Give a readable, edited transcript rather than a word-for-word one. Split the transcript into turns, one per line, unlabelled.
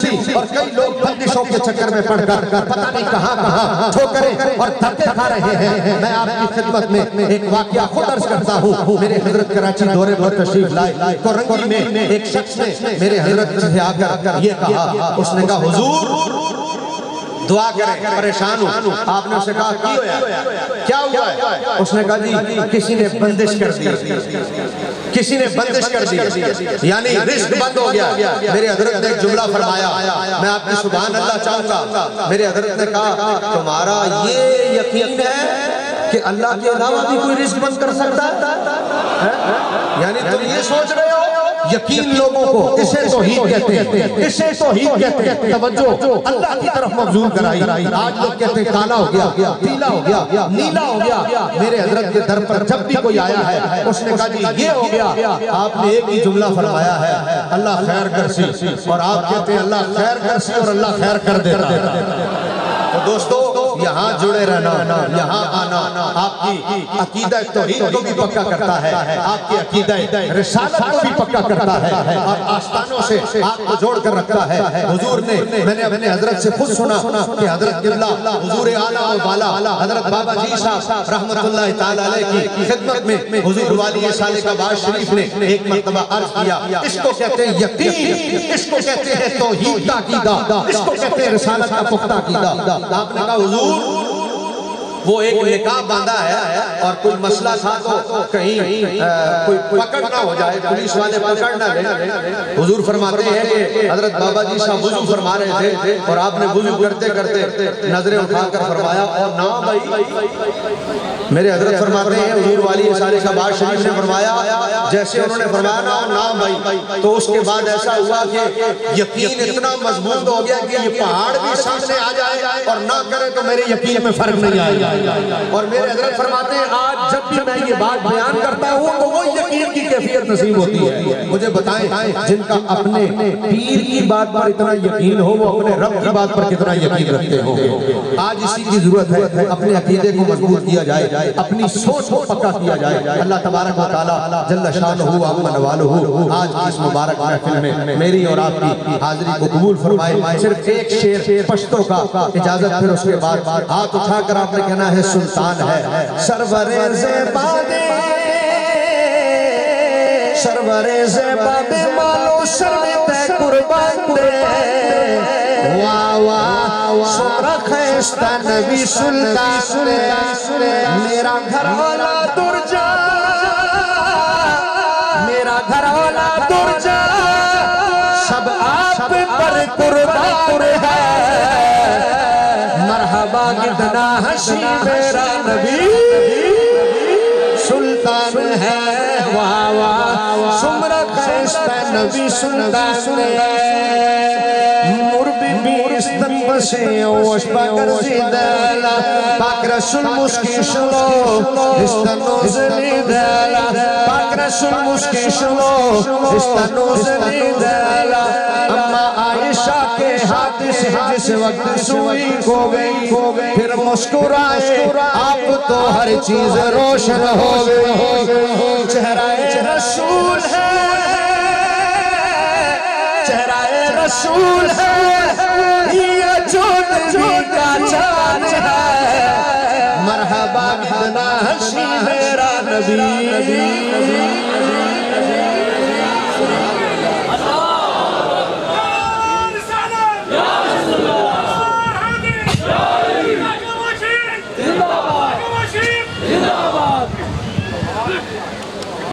چاپلوسی اور کئی لوگ بندشوں کے چکر میں پڑ کر پتہ نہیں کہاں کہاں ٹھوکریں اور دھکے کھا رہے ہیں. میں آپ کی خدمت میں ایک واقعہ خود عرض کرتا ہوں. میرے حضرت کراچی دورے پر تشریف لائے تو رنگی میں ایک شخص نے میرے حضرت سے آ کر یہ کہا. اس نے کہا حضور دعا کریں, پریشان ہوں. آپ نے اسے کہا کیا ہوا ہے؟ اس نے کہا جی کسی نے بندش کر دی, کسی نے بندش کر دی, یعنی رزق بند ہو گیا. میرے حضرت نے ایک جملہ فرمایا, میں آپ کی سبحان اللہ چاہوں گا. میرے حضرت نے کہا تمہارا یہ یقین ہے کہ اللہ کے علاوہ بھی کوئی رزق بند کر سکتا ہے؟ یعنی تم یہ سوچ رہے ہو یقین لوگوں کو اسے توحید کہتے ہیں, اسے توحید کہتے ہیں. توجہ اللہ کی طرف مبذول کرائی. آج لوگ کہتے ہیں کالا ہو گیا, پیلا ہو گیا, نیلا ہو گیا. میرے حضرت کے در پر جب بھی کوئی آیا ہے اس نے کہا جی یہ ہو گیا. آپ نے ایک ہی جملہ فرمایا ہے اللہ خیر کرسی, اور آپ کہتے ہیں اللہ خیر کرسی اور اللہ خیر کر دیتا ہے. تو دوستو یہاں جڑے رہنا, یہاں آنا آپ کی عقیدہ توحید کو بھی پکا کرتا ہے, آپ کی عقیدہ رسالت کو بھی پکا کرتا ہے, اور آستانوں سے آپ کو جوڑ کر رکھتا ہے. حضور نے, میں نے اپنے حضرت سے خود سنا کہ حضرت قبلہ حضور اعلیٰ و بالا حضرت بابا جی صاحب رحمت اللہ تعالیٰ علیہ کی خدمت میں حضور والی سالکہ باز شریف نے ایک مرتبہ عرض کیا, اس کو کہتے ہیں یقین, اس کو کہتے ہیں توحید کا عقیدہ, اس کو کہتے ہیں رسالت کا پختہ عقیدہ. آپ نے کہا حضور وہ ایک نکاح باندھا ہے اور کوئی مسئلہ تھا تو کہیں کوئی پکڑ نہ ہو جائے, پولیس والے پکڑ نہ لیں. حضور فرماتے ہیں کہ حضرت بابا جی صاحب وضو فرما رہے تھے اور آپ نے وضو کرتے کرتے نظریں اٹھا کر فرمایا اور نہ بھائی. میرے حضرت فرماتے ہیں حضور والی سالکہ باز شریف نے فرمایا جیسے انہوں نے فرمایا نہ بھائی, تو اس کے بعد ایسا ہوا کہ یقین اتنا مضبوط ہو گیا کہ یہ پہاڑ بھی سامنے آ جائے اور نہ کرے تو میرے یقین میں فرق نہیں آئے گا. اور میرے حضرت فرماتے ہیں آج جب بھی میں یہ بات بیان کرتا ہوں تو وہ یقین کی کیفیت نصیب ہوتی ہے. مجھے بتائیں جن کا اپنے پیر کی بات پر اتنا یقین ہو وہ اپنے رب کی بات پر کتنا یقین رکھتے ہوں. آج اسی کی ضرورت ہے اپنے عقیدے کو مضبوط کیا جائے, اپنی سوچ کو پکا کیا جائے. اللہ تبارک و تعالی جل شانہ و عظم نوالہ آج اس مبارک محفل میں میری اور آپ کی حاضری کو قبول فرمائے. صرف ایک شعر پشتوں کا اجازت, پھر اس کے بعد ہاتھ اٹھا کر آپ نے کہنا ہے سلطان ہے سرور زیباد, سرور زیباد مالو شرط قربان دے. واہ واہ سمرا خیستہ نبی سلطان, میرا گھر والا دور جا, میرا گھر والا دور جا, سب آپ پر قربان ہے. مرحبا کتنا حشی میرا نبی سلطان ہے. واہ واہ سمرا خیستہ نبی سلطان ہے. مربی بیستن بسی اوش پاکر زیدالا, پاک رسول مسکی شلو استنوز لیدالا, پاک رسول مسکی شلو استنوز لیدالا. اما عائشہ کے ہاتھ سے جس وقت سوئی کھو گئی, پھر مسکرائے آپ تو ہر چیز روشن ہو گئی. چہرہ رسول ہے, چہرہ رسول ہے, یہ جوتوی کا چاند ہے. مرحبا کتنا حشی میرا نبی.